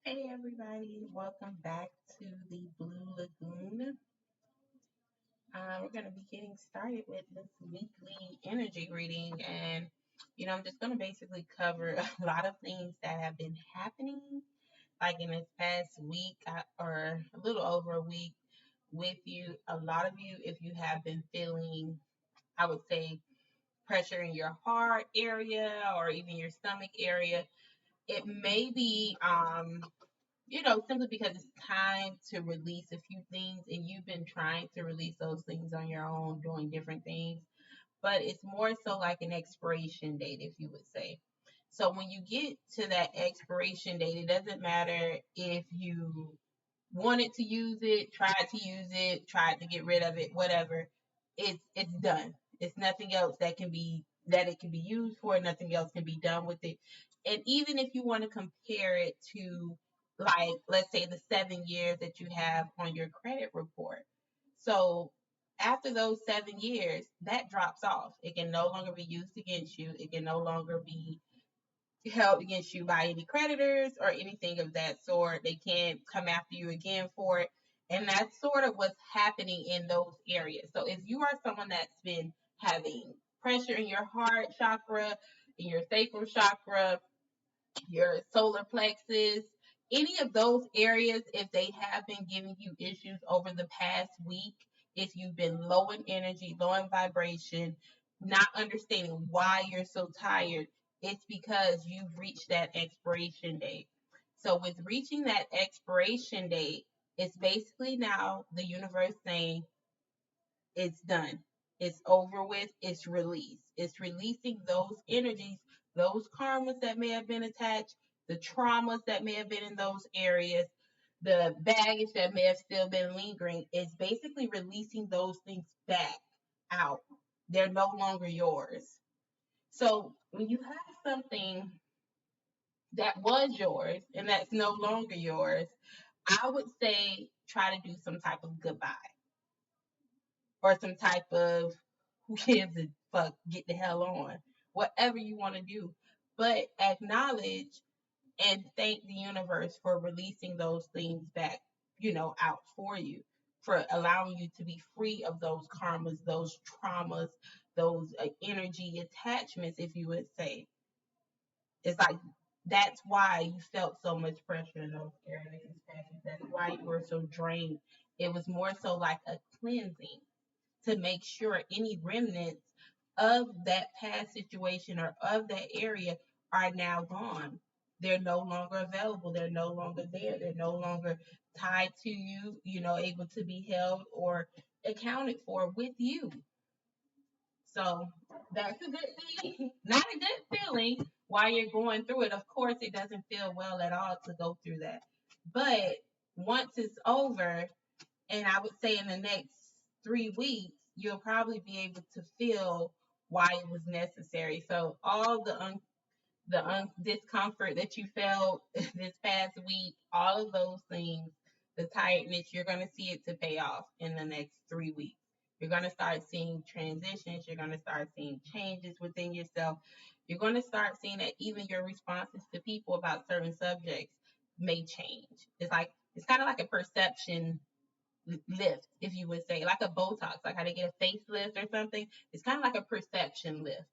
Hey everybody, welcome back to the Blue Lagoon. We're going to be getting started with this weekly energy reading, and I'm just going to basically cover a lot of things that have been happening, like in this past week or a little over a week with you. A lot of you, if you have been feeling, I would say, pressure in your heart area or even your stomach area, it may be simply because it's time to release a few things and you've been trying to release those things on your own, doing different things. But it's more so like an expiration date, if you would say. So when you get to that expiration date, it doesn't matter if you wanted to use it, tried to use it, tried to get rid of it, whatever. It's done. It's nothing else that it can be used for, nothing else can be done with it. And even if you want to compare it to, like, let's say the 7 years that you have on your credit report. So after those 7 years, that drops off. It can no longer be used against you. It can no longer be held against you by any creditors or anything of that sort. They can't come after you again for it. And that's sort of what's happening in those areas. So if you are someone that's been having pressure in your heart chakra, in your sacral chakra, your solar plexus, any of those areas, if they have been giving you issues over the past week, if you've been low in energy, low in vibration, not understanding why you're so tired, it's because you've reached that expiration date. So, with reaching that expiration date, it's basically now the universe saying, it's done. It's over with. It's released. It's releasing those energies, those karmas that may have been attached, the traumas that may have been in those areas, the baggage that may have still been lingering. It's basically releasing those things back out. They're no longer yours. So when you have something that was yours and that's no longer yours, I would say try to do some type of goodbye or some type of who gives a fuck, get the hell on, whatever you want to do. But acknowledge and thank the universe for releasing those things back, out for you, for allowing you to be free of those karmas, those traumas, those energy attachments, if you would say. It's like that's why you felt so much pressure in those areas. That's why you were so drained. It was more so like a cleansing to make sure any remnants of that past situation or of that area are now gone. They're no longer available. They're no longer there. They're no longer tied to you, able to be held or accounted for with you. So that's a good thing. Not a good feeling while you're going through it. Of course, it doesn't feel well at all to go through that. But once it's over, and I would say in the next 3 weeks, you'll probably be able to feel why it was necessary. So all the discomfort that you felt this past week, all of those things, the tiredness, you're going to see it to pay off in the next 3 weeks. You're going to start seeing transitions. You're going to start seeing changes within yourself. You're going to start seeing that even your responses to people about certain subjects may change. It's kind of like a perception lift, if you would say, like a Botox, like how they get a facelift or something. It's kind of like a perception lift.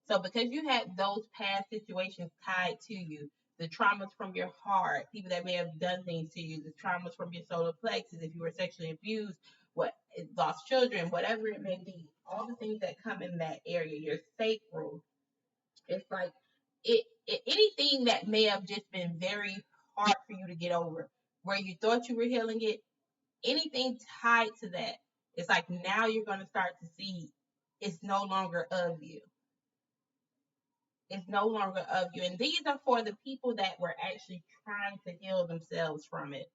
So because you had those past situations tied to you, the traumas from your heart, people that may have done things to you, the traumas from your solar plexus, if you were sexually abused, what lost children, whatever it may be, all the things that come in that area, your sacral, it's like anything that may have just been very hard for you to get over, where you thought you were healing it, anything tied to that, it's like now you're going to start to see it's no longer of you. It's no longer of you. And these are for the people that were actually trying to heal themselves from it,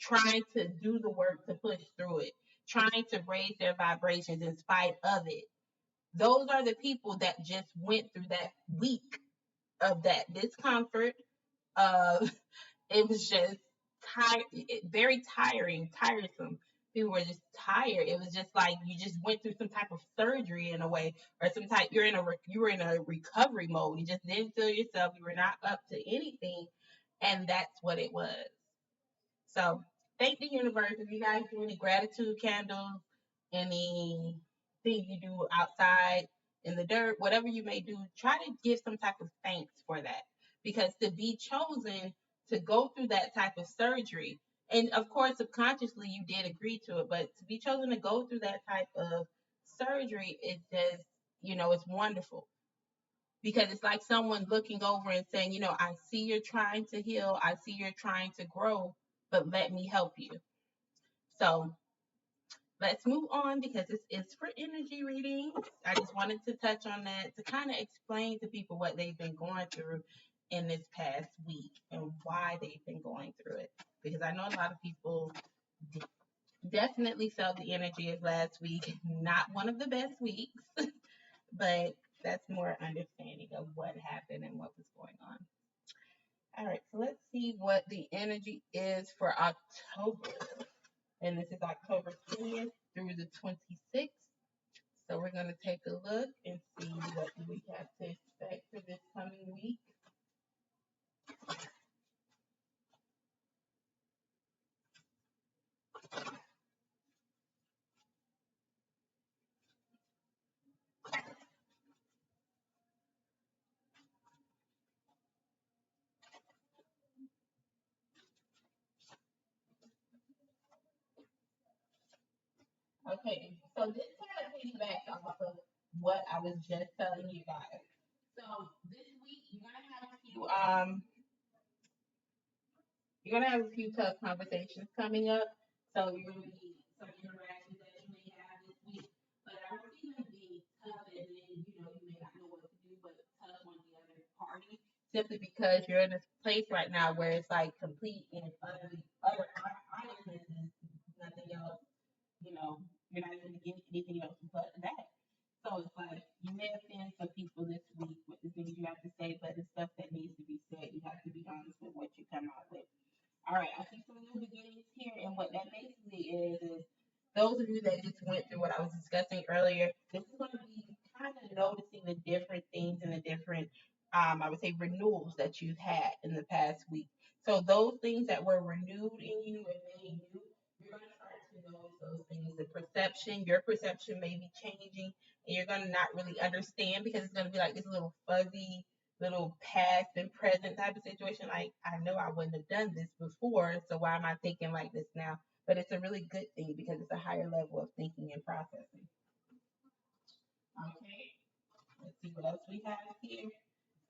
trying to do the work to push through it, trying to raise their vibrations in spite of it. Those are the people that just went through that week of that discomfort. It was just very tiring, tiresome. People were just tired. It was just like you just went through some type of surgery in a way, or some type you were in a recovery mode. You just didn't feel yourself. You were not up to anything, And that's what it was. So thank the universe. If you guys do any gratitude candles, anything you do outside in the dirt, whatever you may do, try to give some type of thanks for that. Because to be chosen to go through that type of surgery, and of course, subconsciously you did agree to it, but to be chosen to go through that type of surgery, it just, it's wonderful because it's like someone looking over and saying, I see you're trying to heal, I see you're trying to grow, but let me help you. So let's move on because this is for energy readings. I just wanted to touch on that to kind of explain to people what they've been going through in this past week and why they've been going through it. Because I know a lot of people definitely felt the energy of last week. Not one of the best weeks, but that's more understanding of what happened and what was going on. All right, so let's see what the energy is for October. And this is October 20th through the 26th. So we're going to take a look and see what we have to expect for this coming week. Okay, so this kind of piggybacks off of what I was just telling you guys. So this week you're gonna have a few tough conversations coming up. So you're gonna be some interactions that you may have this week. But I don't see them being tough and then you may not know what to do, but tough on the other party. Simply because you're in this place right now where it's like complete and utter honestness and nothing else, you're not gonna get anything else but that. So it's like you may offend some people this week with the things you have to say, but the stuff that needs to be said, you have to be honest with what you come out with. All right, I see some new beginnings here, and what that basically is those of you that just went through what I was discussing earlier, this is going to be kind of noticing the different things and the different, I would say, renewals that you've had in the past week. So those things that were renewed in you and made new, you're going to start to notice those things. The perception, your perception may be changing, and you're going to not really understand because it's going to be like this little fuzzy little past and present type of situation. Like, I know I wouldn't have done this before, so why am I thinking like this now? But it's a really good thing because it's a higher level of thinking and processing. Okay, let's see what else we have here.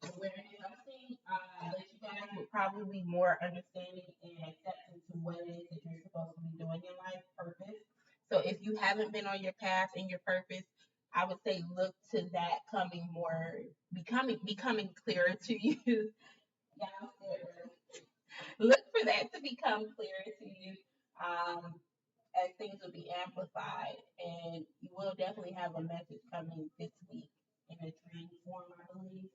Awareness. I'm seeing that you guys would probably be more understanding and accepting to what it is that you're supposed to be doing in life, purpose. So if you haven't been on your path and your purpose, I would say look to that coming more, becoming clearer to you. Downstairs. Look for that to become clearer to you. As things will be amplified, and you will definitely have a message coming this week in a dream form, I believe.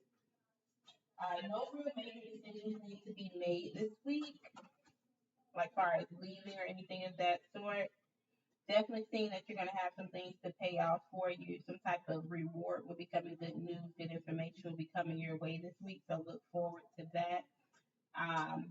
No real major decisions need to be made this week, like far as leaving or anything of that sort. Definitely seeing that you're going to have some things to pay off for you. Some type of reward will be coming, good news, good information will be coming your way this week. So look forward to that. Um,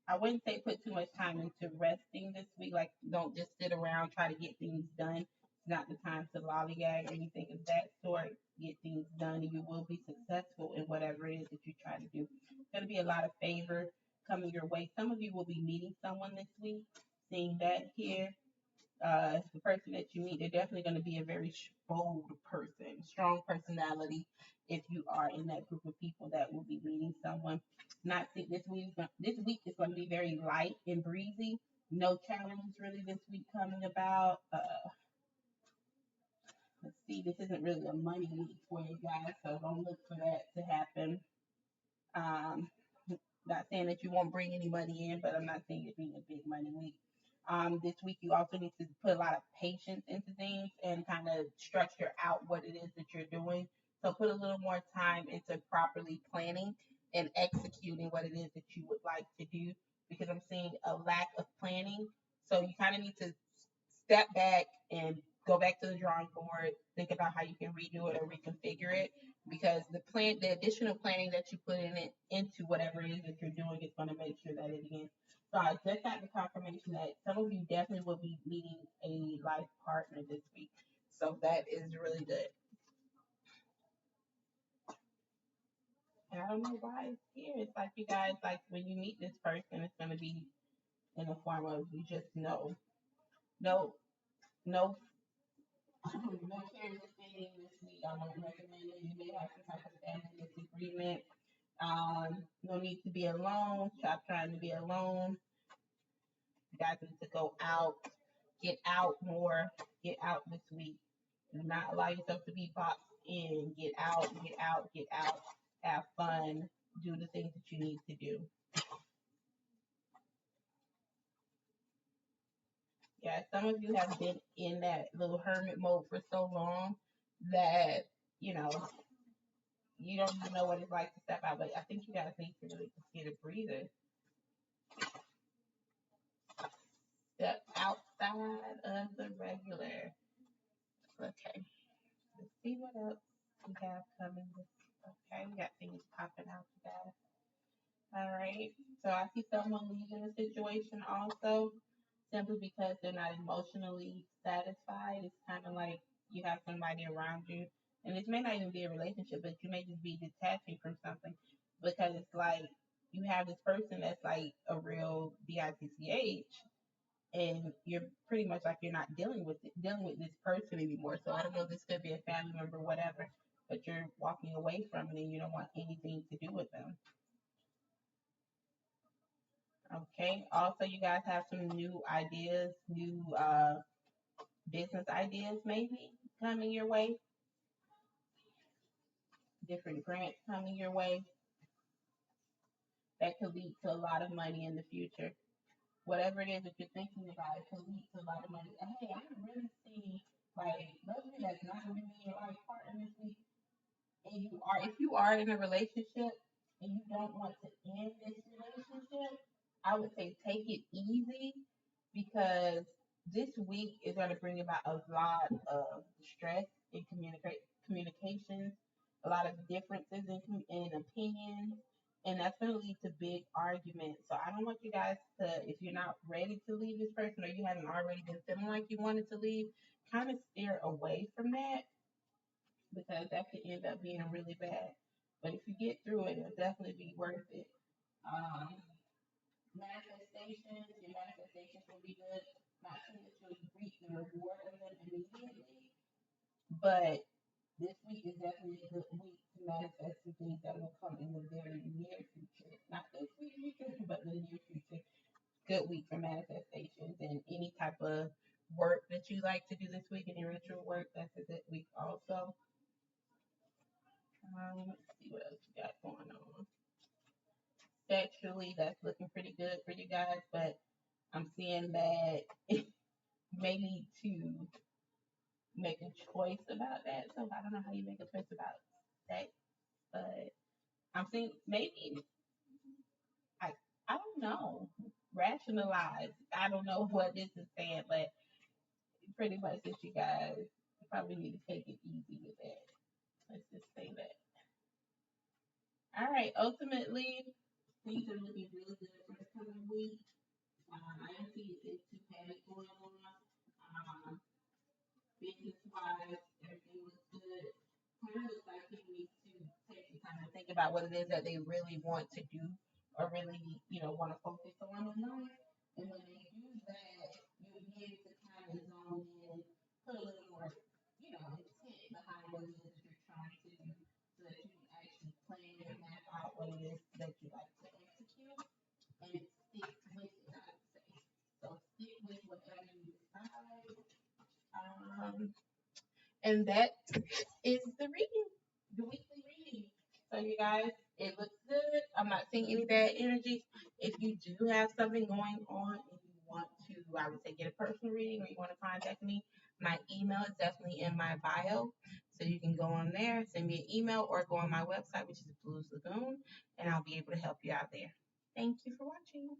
I wouldn't say put too much time into resting this week. Like, don't just sit around try to get things done. It's not the time to lollygag or anything of that sort. Get things done, and you will be successful in whatever it is that you try to do. There's going to be a lot of favor coming your way. Some of you will be meeting someone this week. Seeing that here, the person that you meet, they're definitely going to be a very bold person, strong personality. If you are in that group of people that will be meeting someone, not think this week is going to be very light and breezy. No challenges really this week coming about. Let's see, this isn't really a money week for you guys, so don't look for that to happen. Um, Not saying that you won't bring any money in, but I'm not saying it being a big money week. This week, you also need to put a lot of patience into things and kind of structure out what it is that you're doing. So put a little more time into properly planning and executing what it is that you would like to do because I'm seeing a lack of planning. So you kind of need to step back and go back to the drawing board, think about how you can redo it or reconfigure it, because the additional planning that you put in it into whatever it is that you're doing is going to make sure that it again. So I just got the confirmation that some of you definitely will be meeting a life partner this week. So that is really good. And I don't know why it's here. It's like you guys, like when you meet this person, it's going to be in the form of you just know. No, no, no careless dating this week. I won't recommend it. You may have some type of family disagreement. No need to be alone. Stop trying to be alone. You guys need to go out, get out more, get out this week. Do not allow yourself to be boxed in. Get out, get out, get out. Have fun. Do the things that you need to do. Yeah, some of you have been in that little hermit mode for so long that, you know, you don't even know what it's like to step out. But I think you guys need to really just get a breather. Step outside of the regular. Okay, let's see what else we have coming. Okay, we got things popping out, you guys. All right, so I see someone leaving the situation also simply because they're not emotionally satisfied. It's kind of like you have somebody around you, and this may not even be a relationship, but you may just be detaching from something because it's like you have this person that's like a real bitch, and you're pretty much like you're not dealing with this person anymore. So I don't know, this could be a family member, whatever, but you're walking away from it and you don't want anything to do with them. Okay. Also, you guys have some new ideas, new business ideas maybe coming your way, different grants coming your way that could lead to a lot of money in the future. Whatever it is that you're thinking about, it could lead to a lot of money. And hey, I can really see like those of you that's not going to be your life partner this week, and if you are in a relationship and you don't want to end this relationship, I would say take it easy because this week is going to bring about a lot of stress in communications, a lot of differences in opinions, and that's going to lead to big arguments. So I don't want you guys to, if you're not ready to leave this person or you haven't already been feeling like you wanted to leave, kind of steer away from that because that could end up being really bad. But if you get through it, it'll definitely be worth it. Um, Manifestations, your manifestations will be good. Not saying that you'll reap the reward of them immediately, but this week is definitely a good week to manifest some things that will come in the very near future. Not this week, but the near future. Good week for manifestations and any type of work that you like to do this week, any ritual work, that's a good week also. Let's see what else we got going on. Sexually, that's looking pretty good for you guys, but I'm seeing that you may need to make a choice about that. So I don't know how you make a choice about sex, but I'm seeing maybe I I don't know. Rationalize. I don't know what this is saying, but pretty much that you guys probably need to take it easy with that. Let's just say that. All right. Ultimately, things are looking really good for the coming week. I don't see anything too heavy going on. Business wise, everything looks good. Kind of looks like people need to take the time to think about what it is that they really want to do or really, want to focus on in life. And when they do that, you'll be able to kind of zone in, put a little more, intent behind what it is that you're trying to do so that you can actually plan and map out what it is that you like to execute and stick with it, I would say. So stick with whatever you decide. And that is the reading, the weekly reading. So you guys, it looks good. I'm not seeing any bad energy. If you do have something going on and you want to, I would say, get a personal reading or you want to contact me, my email is definitely in my bio. So you can go on there, send me an email, or go on my website, which is Blues Lagoon, and I'll be able to help you out there. Thank you for watching.